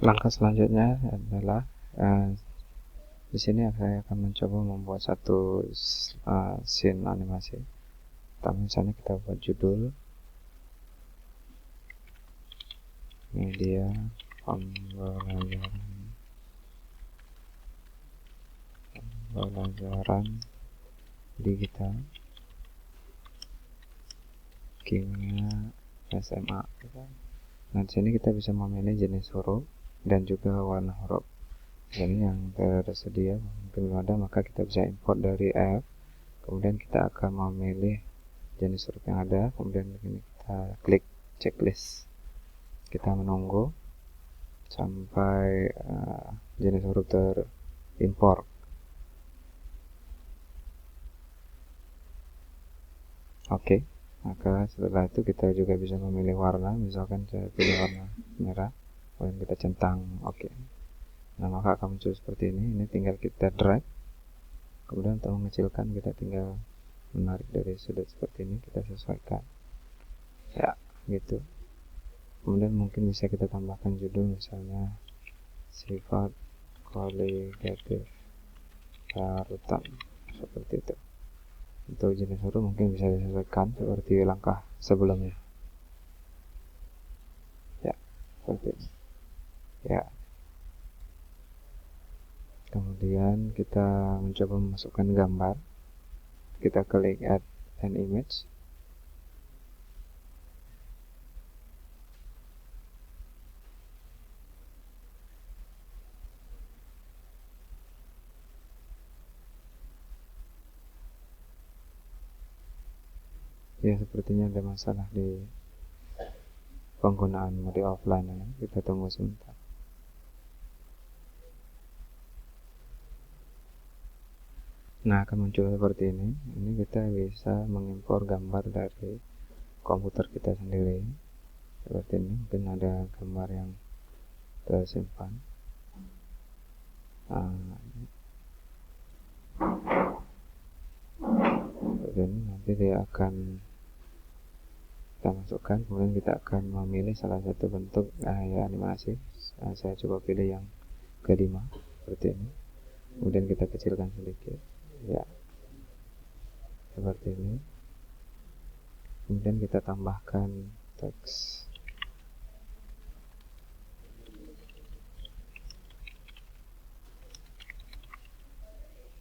Langkah selanjutnya adalah di sini saya akan mencoba membuat satu scene animasi. Pertama, misalnya kita buat judul media pembelajaran digital kimia SMA. Nah, di sini kita bisa memilih jenis huruf dan juga warna huruf. Jadi yang tersedia mungkin belum ada, maka kita bisa import dari app. Kemudian kita akan memilih jenis huruf yang ada. Kemudian ini kita klik checklist. Kita menunggu sampai jenis huruf terimport. Oke. Maka setelah itu kita juga bisa memilih warna. Misalkan saya pilih warna merah. Kemudian kita centang oke. Nah, maka akan muncul seperti ini. Ini tinggal kita drag. Kemudian untuk mengecilkan kita tinggal menarik dari sudut seperti ini, kita sesuaikan. Ya, gitu. Kemudian mungkin bisa kita tambahkan judul, misalnya sifat kualitatif parutan, seperti itu. Untuk jenis huruf mungkin bisa disesuaikan seperti langkah sebelumnya. Ya, seperti ini. Ya. Kemudian kita mencoba memasukkan gambar. Kita klik add an image. Ya, sepertinya ada masalah di penggunaan mode offline ya. Kita tunggu sebentar. Nah, akan muncul seperti ini. Ini kita bisa mengimpor gambar dari komputer kita sendiri. Seperti ini, mungkin ada gambar yang tersimpan. Seperti ini, nanti dia akan kita masukkan. Kemudian kita akan memilih salah satu bentuk animasi. Saya coba pilih yang kelima, seperti ini. Kemudian kita kecilkan sedikit. Ya, seperti ini. Kemudian kita tambahkan teks.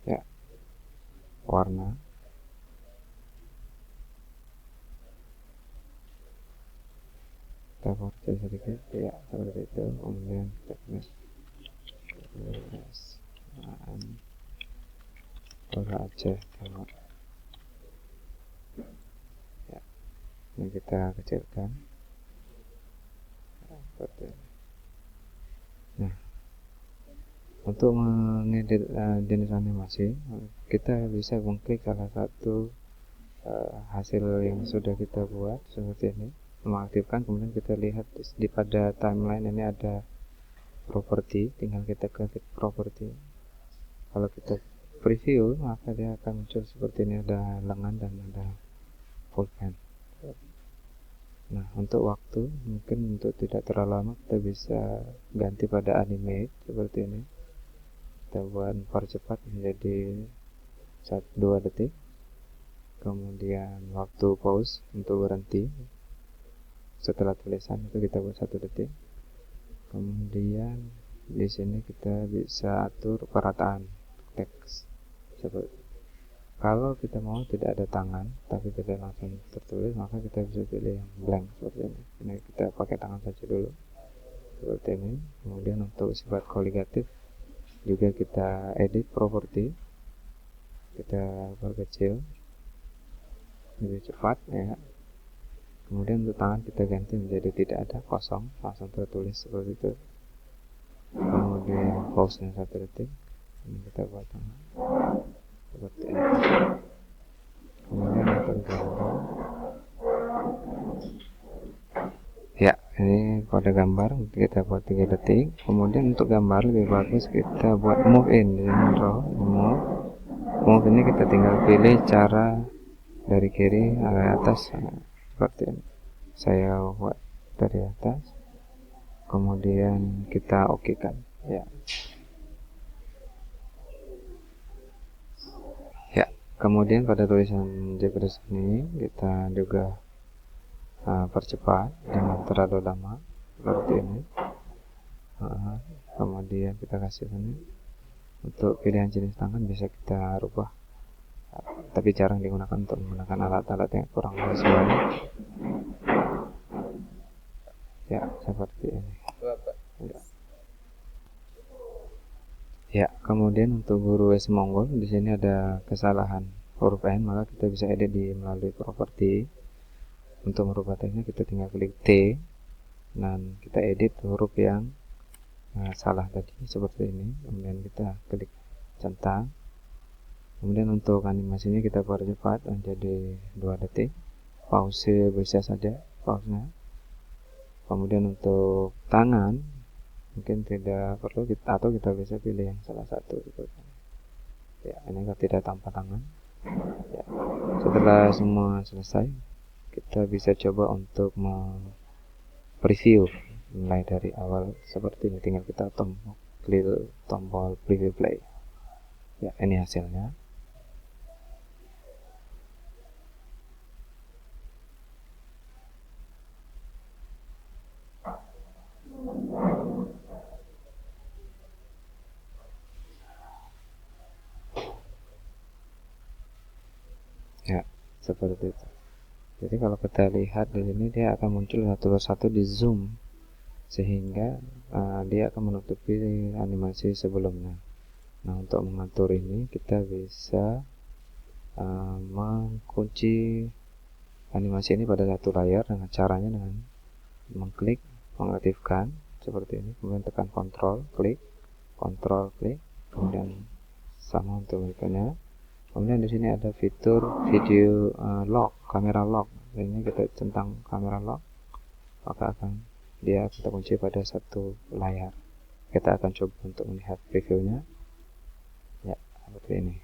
Ya, warna. Kita porsi sedikit. Ya, seperti itu. Kemudian kita tulis Aceh. Ya, ini kita kecilkan. Seperti ini. Nah, untuk mengedit jenis animasi, kita bisa mengklik salah satu hasil yang sudah kita buat seperti ini, mengaktifkan. Kemudian kita lihat pada timeline ini ada properti, tinggal kita klik properti. Kalau kita preview, maka dia akan muncul seperti ini, ada lengan dan ada full pen. Nah, untuk waktu mungkin untuk tidak terlalu lama kita bisa ganti pada animate seperti ini. Kita buat percepat menjadi 2 detik. Kemudian waktu pause untuk berhenti setelah tulisan itu kita buat 1 detik. Kemudian di sini kita bisa atur perataan teks. Seperti kalau kita mau tidak ada tangan tapi tidak langsung tertulis, maka kita bisa pilih yang blank seperti ini. Ini kita pakai tangan saja dulu seperti ini. Kemudian untuk sifat kualitatif juga kita edit properti, kita perkecil lebih cepat ya. Kemudian untuk tangan kita ganti menjadi tidak ada, kosong, langsung tertulis seperti itu. Kemudian pause nya 1 detik. Ini kita buat tangan seperti ini. Kemudian untuk gambar, ya, ini pada gambar kita buat 3 detik. Kemudian untuk gambar lebih bagus kita buat move in di sini, draw, move ini kita tinggal pilih cara dari kiri ke atas seperti ini. Saya buat dari atas. kemudian kita oke kan ya. Ya, kemudian pada tulisan JPRS ini kita juga percepat dengan terlalu lama seperti ini. Kemudian kita kasih ini untuk pilihan jenis tangan bisa kita rubah, tapi jarang digunakan untuk menggunakan alat-alat yang kurang sesuai ya, seperti ini ya. Ya, kemudian untuk guru S Monggol di sini ada kesalahan huruf N, maka kita bisa edit melalui properti. Untuk merubah teksnya kita tinggal klik T dan kita edit huruf yang salah tadi seperti ini, kemudian kita klik centang. Kemudian untuk animasinya kita percepat menjadi 2 detik, pause bisa saja pausenya. Kemudian untuk tangan mungkin tidak perlu atau kita bisa pilih yang salah satu seperti ini. Ya, ini tidak tanpa tangan ya. Setelah semua selesai, kita bisa coba untuk preview mulai dari awal seperti ini, tinggal kita klik tombol preview play ya. Ini hasilnya ya, seperti itu. Jadi kalau kita lihat di sini dia akan muncul satu persatu di zoom sehingga dia akan menutupi animasi sebelumnya. Nah, untuk mengatur ini kita bisa mengunci animasi ini pada satu layar dengan caranya dengan mengklik mengaktifkan seperti ini, kemudian tekan kontrol klik, kemudian sama untuk berikutnya. Kemudian di sini ada fitur video lock, kamera lock. Ini kita centang kamera lock, maka dia kita kunci pada satu layar. Kita akan coba untuk melihat previewnya ya, seperti ini.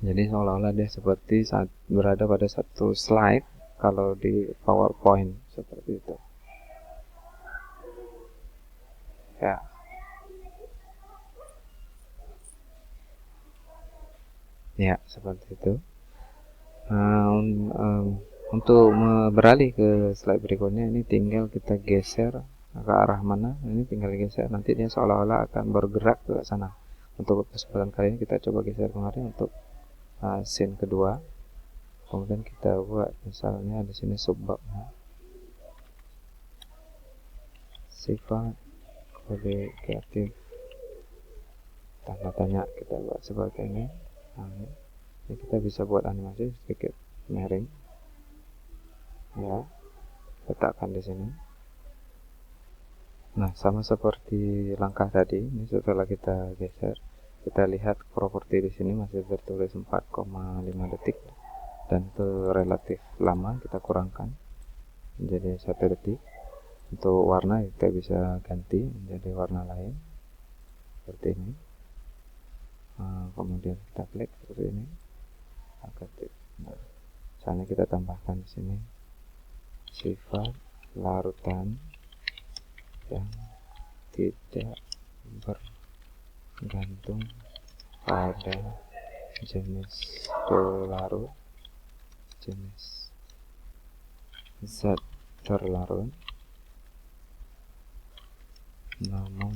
Jadi seolah-olah dia seperti saat berada pada satu slide kalau di PowerPoint seperti itu ya. Ya, seperti itu. Untuk beralih ke slide berikutnya, ini tinggal kita geser ke arah mana, ini tinggal geser, nanti dia seolah-olah akan bergerak ke sana. Untuk kesempatan kali ini kita coba geser kemarin untuk scene kedua. Kemudian kita buat misalnya di sini subbabnya sifat kode kreatif tanda tanya, kita buat seperti ini. Ini kita bisa buat animasi sedikit miring ya, letakkan di sini. Nah, sama seperti langkah tadi, ini setelah kita geser, kita lihat properti di sini masih tertulis 4,5 detik dan itu relatif lama, kita kurangkan menjadi 1 detik. Untuk warna kita bisa ganti menjadi warna lain seperti ini. Kemudian kita klik seperti ini, aktif. Nah, misalnya kita tambahkan di sini sifat larutan yang tidak bergantung pada jenis larut, jenis zat terlarut, namun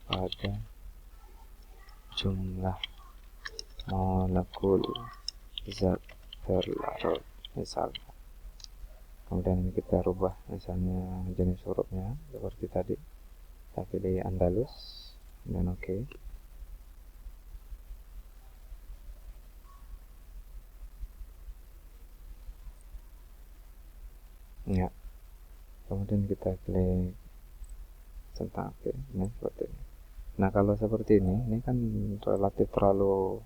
pada jumlah molekul zat terlarut misalnya. Kemudian ini kita rubah misalnya jenis hurufnya seperti tadi, kita pilih Andalus dan oke. Ya, kemudian kita klik centang oke. Nah, seperti ini. Nah, kalau seperti ini kan relatif terlalu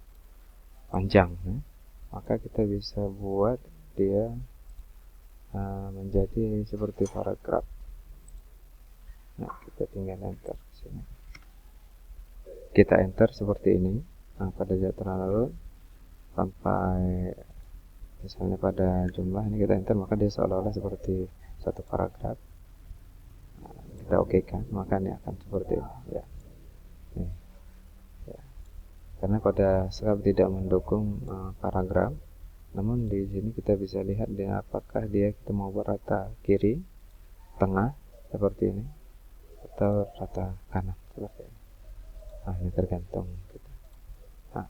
panjang ya. Maka kita bisa buat dia menjadi seperti paragraf. Nah, kita tinggal enter sini. Kita enter seperti ini. Nah, pada zat terlarut sampai misalnya pada jumlah ini kita enter, maka dia seolah-olah seperti satu paragraf. kita oke kan, maka ini akan seperti ini ya. Nih, ya. Karena pada Scribe tidak mendukung paragraf, namun di sini kita bisa lihat dia apakah kita mau berata kiri, tengah seperti ini, atau rata kanan seperti ini. Nah, ini tergantung kita. Nah,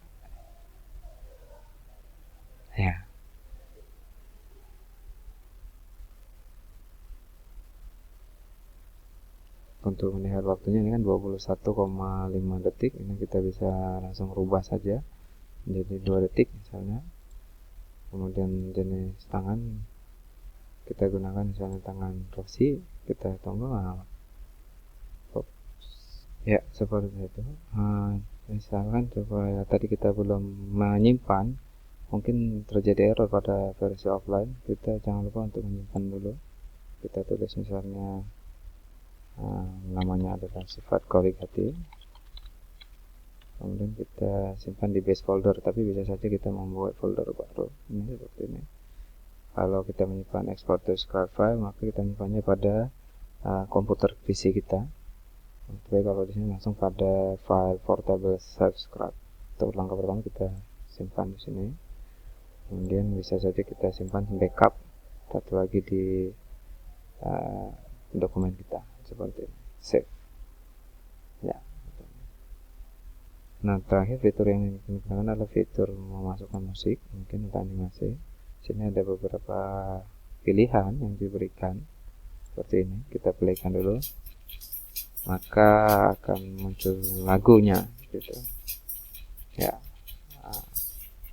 ya. Untuk melihat waktunya ini kan 21,5 detik, ini kita bisa langsung rubah saja menjadi 2 detik misalnya. Kemudian jenis tangan kita gunakan misalnya tangan Rossi, kita tunggu. Ya seperti itu. Misalkan supaya tadi kita belum menyimpan, mungkin terjadi error pada versi offline, kita jangan lupa untuk menyimpan dulu. Kita tulis misalnya namanya adalah sifat koligatif, kemudian kita simpan di base folder, tapi bisa saja kita membuat folder baru. Ini seperti ini. Kalau kita menyimpan export to Scribe file, maka kita menyimpannya pada komputer PC kita. Tapi kalau di sini langsung pada file portable Scribe. Untuk langkah pertama kita simpan di sini. Kemudian bisa saja kita simpan backup satu lagi di dokumen kita seperti ini. Save. Ya. Nah, terakhir fitur yang digunakan adalah fitur memasukkan musik, mungkin untuk animasi. Sini ada beberapa pilihan yang diberikan seperti ini. Kita playkan dulu, maka akan muncul lagunya gitu ya.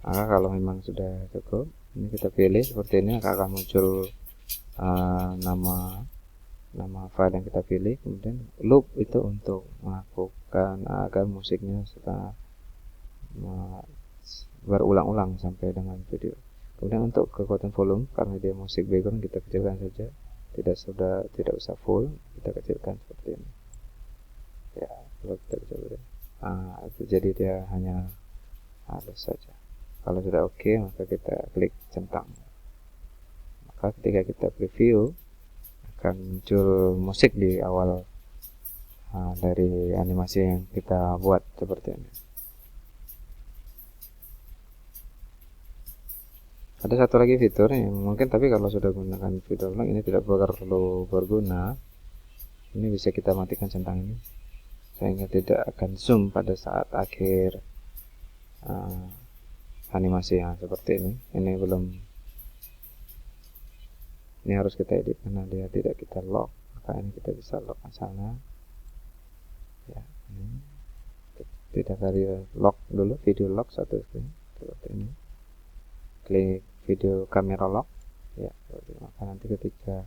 Maka kalau memang sudah cukup, ini kita pilih seperti ini, maka akan muncul nama file yang kita pilih. Kemudian loop itu untuk melakukan agar musiknya suka berulang-ulang sampai dengan video. Kemudian untuk kekuatan volume, karena dia musik background, kita kecilkan saja, tidak usah full, kita kecilkan seperti ini ya. Kalau kita kecilkan, jadi dia hanya halus saja. Kalau sudah oke, maka kita klik centang. Maka ketika kita preview, akan muncul musik di awal dari animasi yang kita buat seperti ini. Ada satu lagi fitur yang mungkin, tapi kalau sudah gunakan fitur ulang ini tidak perlu berguna. Ini bisa kita matikan centang ini sehingga tidak akan zoom pada saat akhir animasi yang seperti ini. Ini belum, ini harus kita edit karena dia tidak kita lock, maka ini kita bisa lock misalnya ya. Ini tidak tadi lock dulu, video lock satu screen seperti ini, klik video kamera lock ya seperti ini. Maka nanti ketika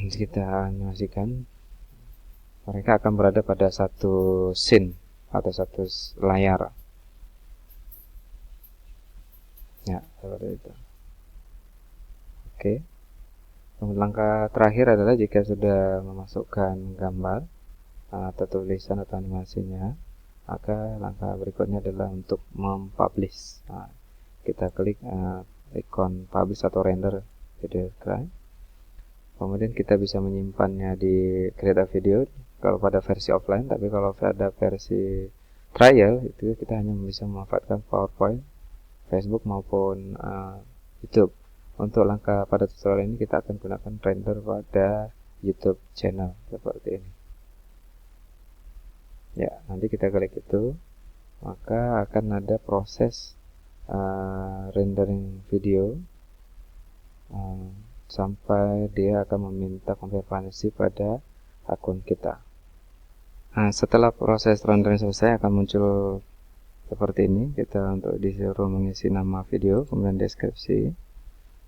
kita animasikan, mereka akan berada pada satu scene atau satu layar ya seperti itu. Oke. Langkah terakhir adalah jika sudah memasukkan gambar atau tulisan atau animasinya, maka langkah berikutnya adalah untuk mempublish. Kita klik ikon publish atau render video Scribe. Kemudian kita bisa menyimpannya di Create a Video kalau pada versi offline, tapi kalau pada versi trial itu kita hanya bisa memanfaatkan PowerPoint, Facebook maupun YouTube. Untuk langkah pada tutorial ini kita akan gunakan render pada YouTube channel seperti ini. Ya, nanti kita klik itu, maka akan ada proses rendering video sampai dia akan meminta konfirmasi pada akun kita. Setelah proses rendering selesai akan muncul seperti ini. Kita untuk disuruh mengisi nama video, kemudian deskripsi.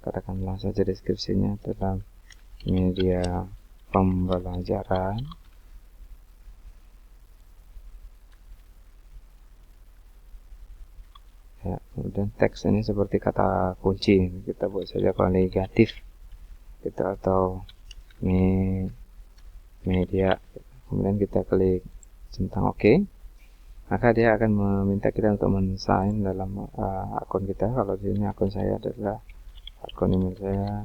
Katakanlah saja deskripsinya dalam media pembelajaran. Ya, kemudian teks ini seperti kata kunci, kita buat saja kalau negatif kita atau media. Kemudian kita klik centang OK, maka dia akan meminta kita untuk men-sign dalam akun kita. Kalau di sini akun saya adalah akun email saya